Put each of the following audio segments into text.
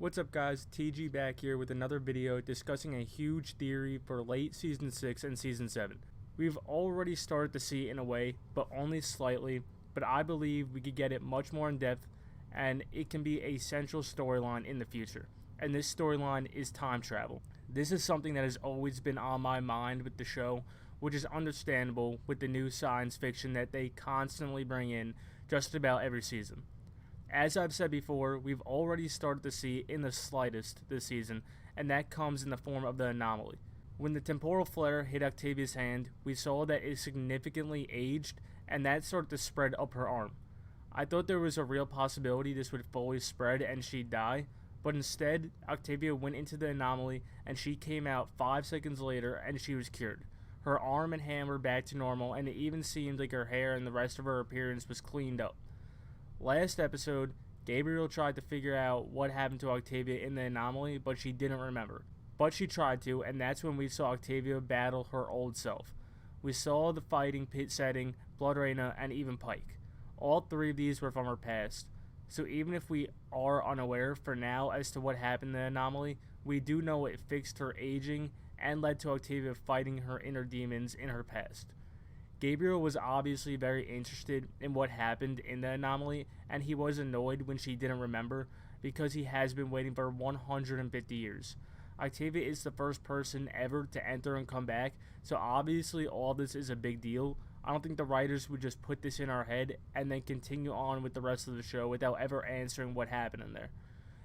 What's up guys, TG back here with another video discussing a huge theory for late Season 6 and Season 7. We've already started to see it in a way, but only slightly, but I believe we could get it much more in depth and it can be a central storyline in the future. And this storyline is time travel. This is something that has always been on my mind with the show, which is understandable with the new science fiction that they constantly bring in just about every season. As I've said before, we've already started to see it in the slightest this season, and that comes in the form of the anomaly. When the temporal flare hit Octavia's hand, we saw that it significantly aged, and that started to spread up her arm. I thought there was a real possibility this would fully spread and she'd die, but instead, Octavia went into the anomaly and she came out 5 seconds later and she was cured. Her arm and hand were back to normal, and it even seemed like her hair and the rest of her appearance was cleaned up. Last episode, Gabriel tried to figure out what happened to Octavia in the anomaly, but she didn't remember. But she tried to, and that's when we saw Octavia battle her old self. We saw the fighting pit setting, Bloodrayna, and even Pike. All three of these were from her past. So even if we are unaware for now as to what happened in the anomaly, we do know it fixed her aging and led to Octavia fighting her inner demons in her past. Gabriel was obviously very interested in what happened in the anomaly, and he was annoyed when she didn't remember because he has been waiting for 150 years. Octavia is the first person ever to enter and come back, so obviously all this is a big deal. I don't think the writers would just put this in our head and then continue on with the rest of the show without ever answering what happened in there.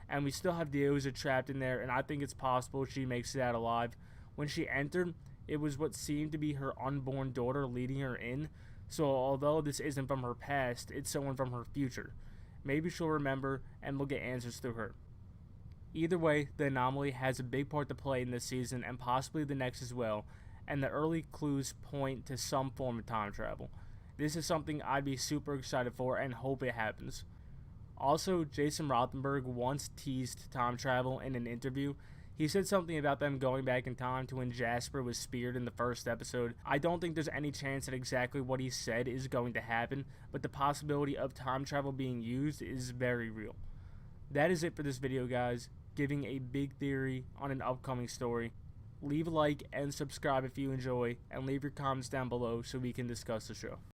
And we still have Diosa trapped in there, and I think it's possible she makes it out alive. When she entered, it was what seemed to be her unborn daughter leading her in, so although this isn't from her past, it's someone from her future. Maybe she'll remember and we'll get answers through her. Either way, the anomaly has a big part to play in this season and possibly the next as well, and the early clues point to some form of time travel. This is something I'd be super excited for and hope it happens. Also, Jason Rothenberg once teased time travel in an interview. He said something about them going back in time to when Jasper was speared in the first episode. I don't think there's any chance that exactly what he said is going to happen, but the possibility of time travel being used is very real. That is it for this video, guys, giving a big theory on an upcoming story. Leave a like and subscribe if you enjoy, and leave your comments down below so we can discuss the show.